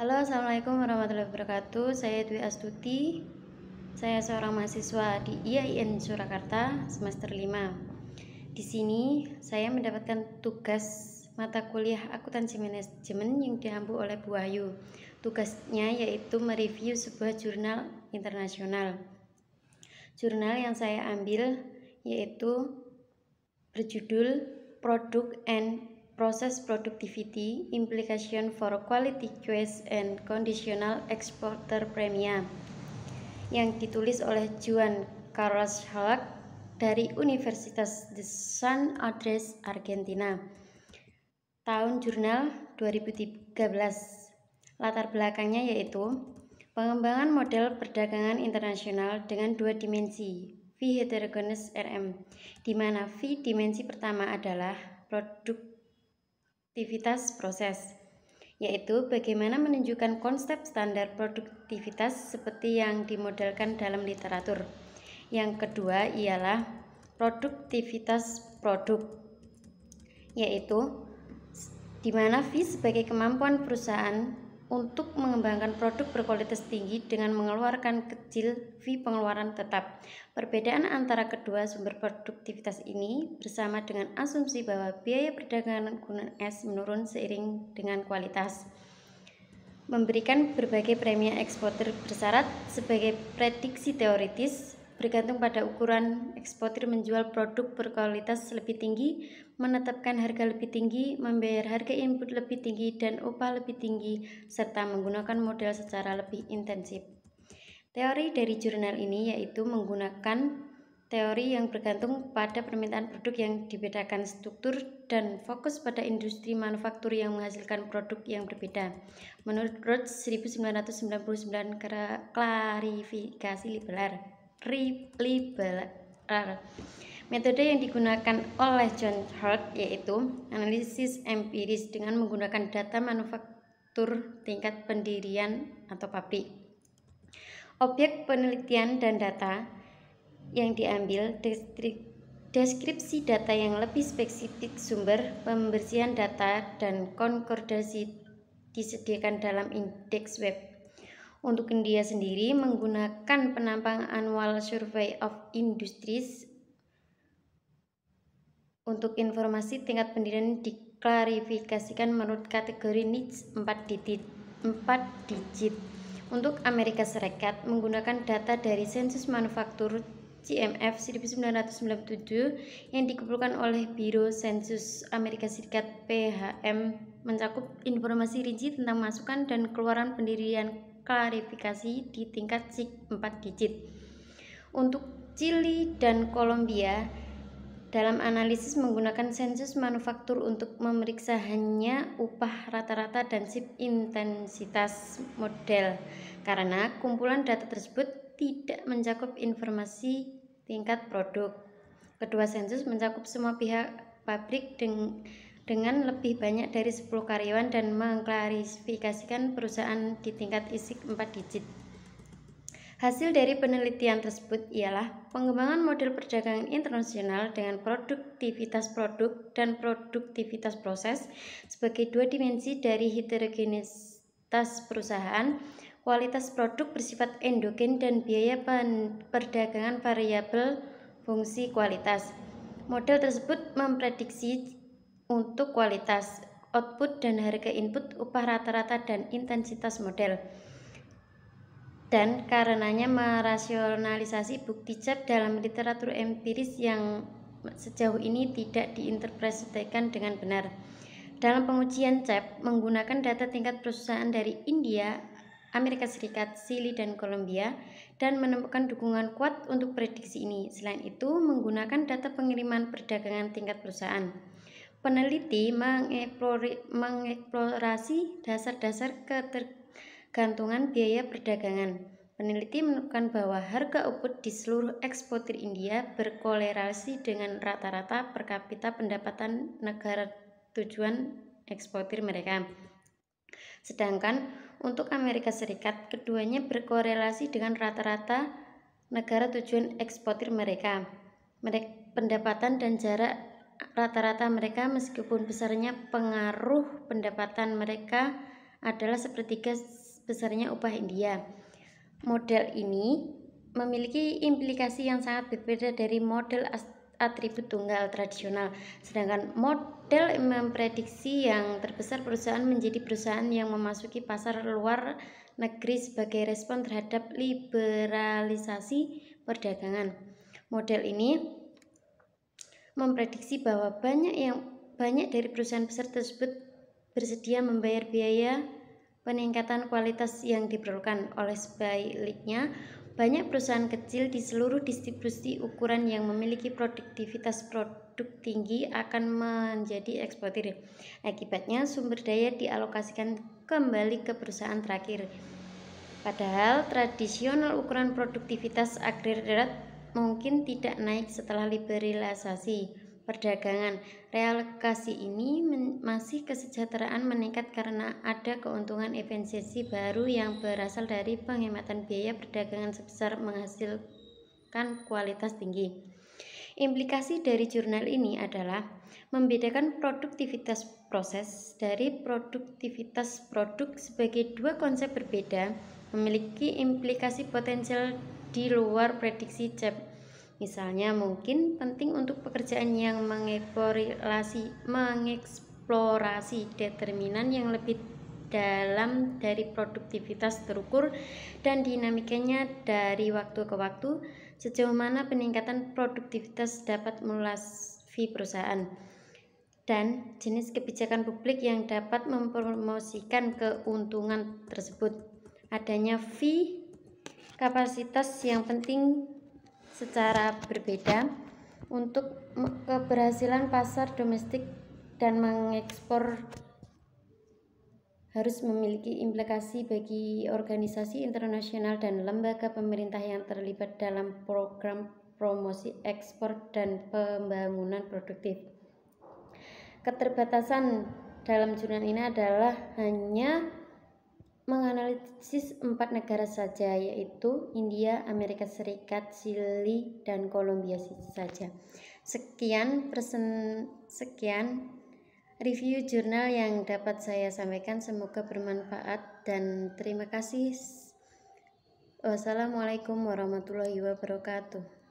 Halo, assalamualaikum warahmatullahi wabarakatuh. Saya Dwi Astuti. Saya seorang mahasiswa di IAIN Surakarta semester 5. Di sini saya mendapatkan tugas mata kuliah akuntansi manajemen yang diampu oleh Bu Wahyu. Tugasnya yaitu mereview sebuah jurnal internasional. Jurnal yang saya ambil yaitu berjudul Product and Process Productivity Implication for Quality Choice and Conditional Exporter Premia yang ditulis oleh Juan Carlos Halak dari Universitas de San Andrés, Argentina. Tahun jurnal 2013. Latar belakangnya yaitu pengembangan model perdagangan internasional dengan dua dimensi, V heterogeneous RM, di mana V dimensi pertama adalah produktivitas proses, yaitu bagaimana menunjukkan konsep standar produktivitas seperti yang dimodelkan dalam literatur. Yang kedua ialah produktivitas produk, yaitu di mana V sebagai kemampuan perusahaan untuk mengembangkan produk berkualitas tinggi dengan mengeluarkan kecil V pengeluaran tetap. Perbedaan antara kedua sumber produktivitas ini bersama dengan asumsi bahwa biaya perdagangan gunung es menurun seiring dengan kualitas. Memberikan berbagai premia eksportir bersyarat sebagai prediksi teoritis bergantung pada ukuran eksportir menjual produk berkualitas lebih tinggi, menetapkan harga lebih tinggi, membayar harga input lebih tinggi dan upah lebih tinggi, serta menggunakan modal secara lebih intensif. Teori dari jurnal ini yaitu menggunakan teori yang bergantung pada permintaan produk yang dibedakan struktur dan fokus pada industri manufaktur yang menghasilkan produk yang berbeda. Menurut Rhodes 1999, klarifikasi liberal. Metode yang digunakan oleh John Hart yaitu analisis empiris dengan menggunakan data manufaktur tingkat pendirian atau pabrik. Objek penelitian dan data yang diambil, deskripsi data yang lebih spesifik, sumber, pembersihan data, dan konkordasi disediakan dalam indeks web. Untuk India sendiri menggunakan penampang Annual Survey of Industries. Untuk informasi tingkat pendirian diklarifikasikan menurut kategori niche 4 digit. Untuk Amerika Serikat menggunakan data dari sensus manufaktur CMF 1997 yang dikumpulkan oleh Biro Sensus Amerika Serikat PHM, mencakup informasi rinci tentang masukan dan keluaran pendirian klarifikasi di tingkat SIG 4 digit. Untuk Chili dan Kolombia dalam analisis menggunakan sensus manufaktur untuk memeriksa hanya upah rata-rata dan SIP intensitas model, karena kumpulan data tersebut tidak mencakup informasi tingkat produk. Kedua sensus mencakup semua pihak pabrik dengan lebih banyak dari 10 karyawan dan mengklarifikasikan perusahaan di tingkat ISIG 4 digit. Hasil dari penelitian tersebut ialah pengembangan model perdagangan internasional dengan produktivitas produk dan produktivitas proses sebagai dua dimensi dari heterogenitas perusahaan. Kualitas produk bersifat endogen dan biaya perdagangan variabel fungsi kualitas. Model tersebut memprediksi untuk kualitas, output dan harga input, upah rata-rata dan intensitas model. Dan karenanya merasionalisasi bukti CEP dalam literatur empiris yang sejauh ini tidak diinterpretasikan dengan benar. Dalam pengujian CEP menggunakan data tingkat perusahaan dari India, Amerika Serikat, Chili, dan Kolombia, dan menemukan dukungan kuat untuk prediksi ini. Selain itu, menggunakan data pengiriman perdagangan tingkat perusahaan. Peneliti mengeksplorasi dasar-dasar ketergantungan biaya perdagangan. Peneliti menemukan bahwa harga output di seluruh eksportir India berkorelasi dengan rata-rata per kapita pendapatan negara tujuan eksportir mereka. Sedangkan untuk Amerika Serikat, keduanya berkorelasi dengan rata-rata negara tujuan eksportir mereka. Pendapatan dan jarak rata-rata mereka meskipun besarnya pengaruh pendapatan mereka adalah sepertiga besarnya upah India. Model ini memiliki implikasi yang sangat berbeda dari model atribut tunggal tradisional. Sedangkan model memprediksi yang terbesar perusahaan menjadi perusahaan yang memasuki pasar luar negeri sebagai respon terhadap liberalisasi perdagangan. Model ini memprediksi bahwa banyak dari perusahaan besar tersebut bersedia membayar biaya peningkatan kualitas yang diperlukan. Oleh sebaliknya, banyak perusahaan kecil di seluruh distribusi ukuran yang memiliki produktivitas produk tinggi akan menjadi eksportir. Akibatnya, sumber daya dialokasikan kembali ke perusahaan terakhir. Padahal tradisional ukuran produktivitas agregat mungkin tidak naik setelah liberalisasi perdagangan. Realokasi ini masih kesejahteraan meningkat karena ada keuntungan efisiensi baru yang berasal dari penghematan biaya perdagangan sebesar menghasilkan kualitas tinggi. Implikasi dari jurnal ini adalah membedakan produktivitas proses dari produktivitas produk sebagai dua konsep berbeda, memiliki implikasi potensial di luar prediksi CEP. Misalnya, mungkin penting untuk pekerjaan yang mengeksplorasi determinan yang lebih dalam dari produktivitas terukur dan dinamikanya dari waktu ke waktu, sejauh mana peningkatan produktivitas dapat melunasi perusahaan, dan jenis kebijakan publik yang dapat mempromosikan keuntungan tersebut. Adanya fee kapasitas yang penting secara berbeda untuk keberhasilan pasar domestik dan mengekspor harus memiliki implikasi bagi organisasi internasional dan lembaga pemerintah yang terlibat dalam program promosi ekspor dan pembangunan produktif. Keterbatasan dalam jurnal ini adalah hanya menganalisis 4 negara saja, yaitu India, Amerika Serikat, Chili, dan Kolombia saja. Sekian review jurnal yang dapat saya sampaikan, semoga bermanfaat dan terima kasih. Wassalamualaikum warahmatullahi wabarakatuh.